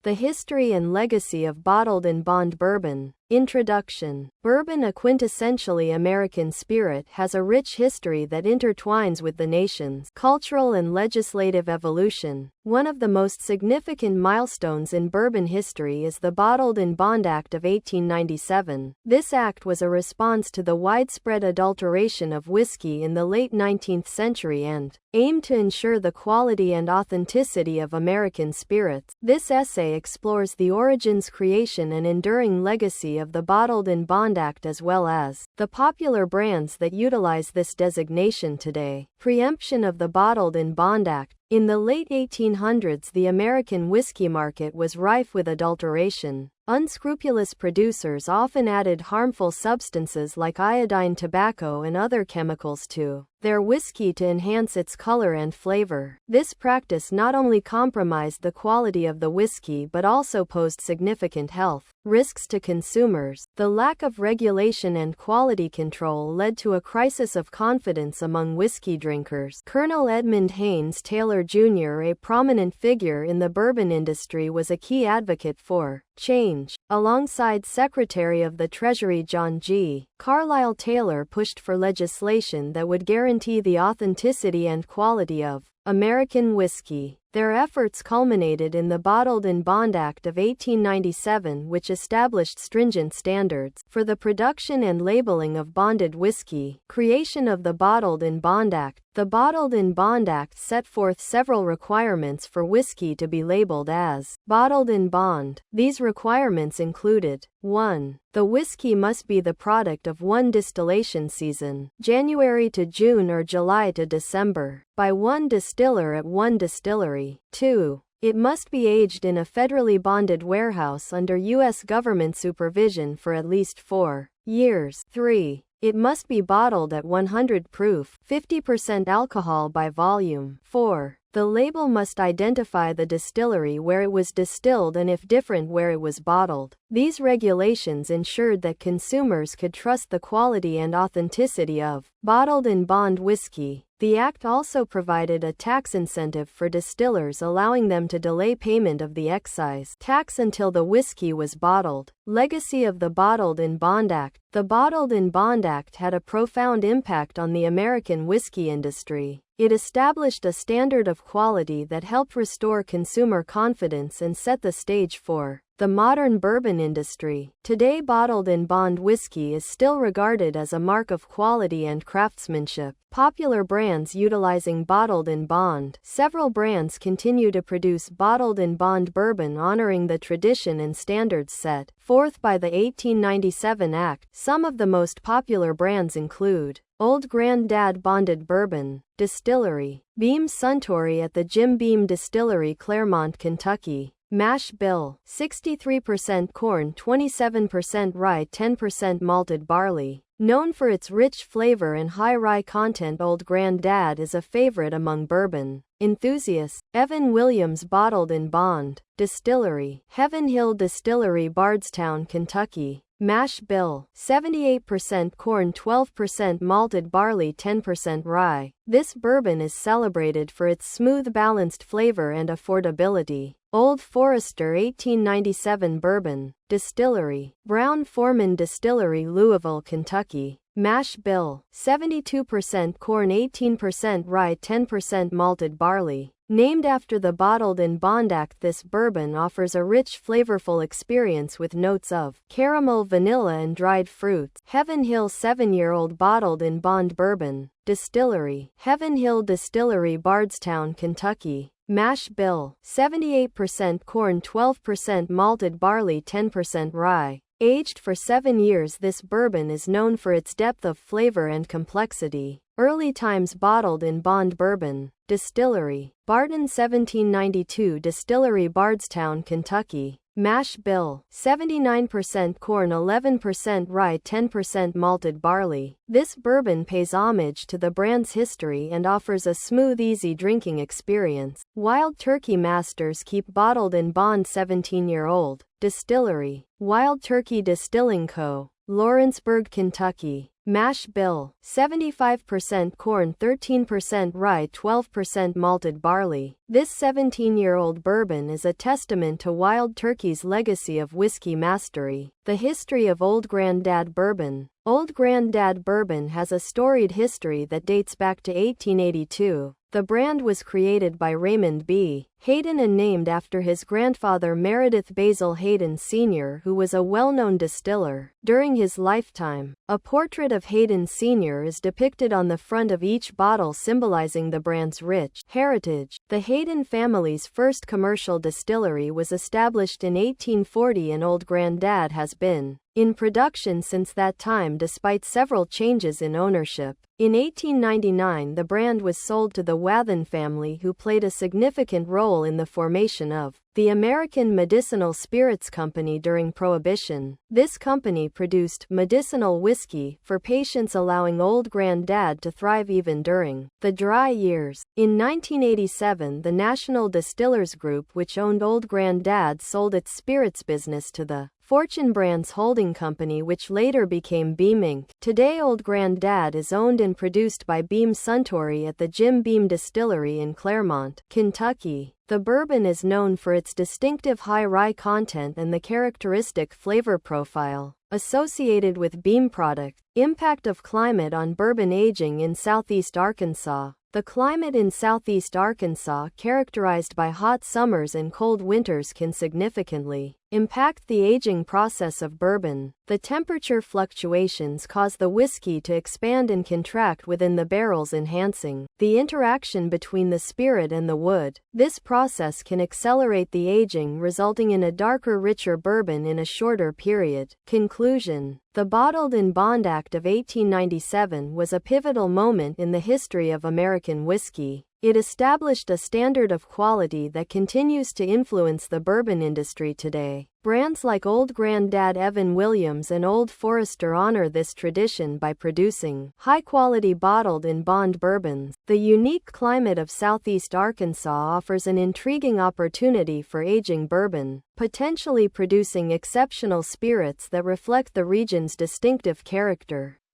The history and legacy of bottled and bond bourbon. Introduction. Bourbon, a quintessentially American spirit, has a rich history that intertwines with the nation's cultural and legislative evolution. One of the most significant milestones in bourbon history is the Bottled and Bond Act of 1897. This act was a response to the widespread adulteration of whiskey in the late 19th century and aimed to ensure the quality and authenticity of American spirits. This essay explores the origins, creation, and enduring legacy of the Bottled and Bond Act, as well as the popular brands that utilize this designation today. Preemption of the Bottled and Bond Act. In the late 1800s, the American whiskey market was rife with adulteration. Unscrupulous producers often added harmful substances like iodine, tobacco, and other chemicals to their whiskey to enhance its color and flavor. This practice not only compromised the quality of the whiskey but also posed significant health risks to consumers. The lack of regulation and quality control led to a crisis of confidence among whiskey drinkers. Colonel Edmund Haynes Taylor Jr., a prominent figure in the bourbon industry, was a key advocate for change. Alongside Secretary of the Treasury John G. Carlisle, Taylor pushed for legislation that would guarantee the authenticity and quality of American whiskey. Their efforts culminated in the Bottled and Bond Act of 1897, which established stringent standards for the production and labeling of bonded whiskey. Creation of the Bottled and Bond Act. The Bottled and Bond Act set forth several requirements for whiskey to be labeled as bottled and bond. These requirements included: 1. The whiskey must be the product of one distillation season, January to June or July to December, by one distiller at one distillery. 2. It must be aged in a federally bonded warehouse under U.S. government supervision for at least 4 years. 3. It must be bottled at 100 proof, 50% alcohol by volume. 4. The label must identify the distillery where it was distilled and, if different, where it was bottled. These regulations ensured that consumers could trust the quality and authenticity of bottled and bond whiskey. The act also provided a tax incentive for distillers, allowing them to delay payment of the excise tax until the whiskey was bottled. Legacy of the Bottled and Bond Act. The Bottled and Bond Act had a profound impact on the American whiskey industry. It established a standard of quality that helped restore consumer confidence and set the stage for the modern bourbon industry. Today, bottled and bond whiskey is still regarded as a mark of quality and craftsmanship. Popular brands utilizing bottled and bond. Several brands continue to produce bottled and bond bourbon, honoring the tradition and standards set forth by the 1897 Act. Some of the most popular brands include Old Granddad Bonded Bourbon Distillery, Beam Suntory at the Jim Beam Distillery, Claremont, Kentucky. Mash Bill, 63% corn, 27% rye, 10% malted barley. Known for its rich flavor and high rye content, Old Granddad is a favorite among bourbon enthusiasts. Evan Williams Bottled and Bond Distillery, Heaven Hill Distillery, Bardstown, Kentucky. Mash Bill, 78% corn, 12% malted barley, 10% rye. This bourbon is celebrated for its smooth, balanced flavor and affordability. Old Forester 1897 Bourbon Distillery, Brown-Forman Distillery, Louisville, Kentucky. Mash Bill, 72% corn, 18% rye, 10% malted barley. Named after the Bottled and Bond Act, this bourbon offers a rich, flavorful experience with notes of caramel, vanilla, and dried fruits. Heaven Hill 7-year-old Bottled and Bond Bourbon Distillery, Heaven Hill Distillery, Bardstown, Kentucky. Mash Bill, 78% corn, 12% malted barley, 10% rye. Aged for 7 years, this bourbon is known for its depth of flavor and complexity. Early times Bottled and Bond Bourbon Distillery, Barton 1792 Distillery, Bardstown, Kentucky. Mash Bill, 79% corn, 11% rye, 10% malted barley. This bourbon pays homage to the brand's history and offers a smooth, easy drinking experience. Wild Turkey Masters Keep Bottled and Bond 17-year-old Distillery, Wild Turkey Distilling Co., Lawrenceburg, Kentucky. Mash bill: 75% corn, 13% rye, 12% malted barley. This 17-year-old bourbon is a testament to Wild Turkey's legacy of whiskey mastery. The history of Old Grandad Bourbon. Old Grandad Bourbon has a storied history that dates back to 1882. The brand was created by Raymond B. Hayden and named after his grandfather Meredith Basil Hayden Sr., who was a well-known distiller. During his lifetime, a portrait of Hayden Sr. is depicted on the front of each bottle, symbolizing the brand's rich heritage. The Hayden family's first commercial distillery was established in 1840, and Old Grandad has been in production since that time despite several changes in ownership. In 1899, the brand was sold to the Wathen family, who played a significant role in the formation of the American Medicinal Spirits Company during Prohibition. This company produced medicinal whiskey for patients, allowing Old Grandad to thrive even during the dry years. In 1987, the National Distillers Group, which owned Old Grandad, sold its spirits business to the Fortune Brands Holding Company, which later became Beam Inc. Today, Old Grandad is owned and produced by Beam Suntory at the Jim Beam Distillery in Claremont, Kentucky. The bourbon is known for its distinctive high rye content and the characteristic flavor profile associated with Beam product. Impact of climate on bourbon aging in Southeast Arkansas. The climate in Southeast Arkansas, characterized by hot summers and cold winters, can significantly impact the aging process of bourbon. The temperature fluctuations cause the whiskey to expand and contract within the barrels, enhancing the interaction between the spirit and the wood. This process can accelerate the aging, resulting in a darker, richer bourbon in a shorter period. Conclusion: the Bottled in Bond Act of 1897 was a pivotal moment in the history of American whiskey. It established a standard of quality that continues to influence the bourbon industry today. Brands like Old Grandad, Evan Williams, and Old Forester honor this tradition by producing high-quality bottled in bond bourbons. The unique climate of Southeast Arkansas offers an intriguing opportunity for aging bourbon, potentially producing exceptional spirits that reflect the region's distinctive character.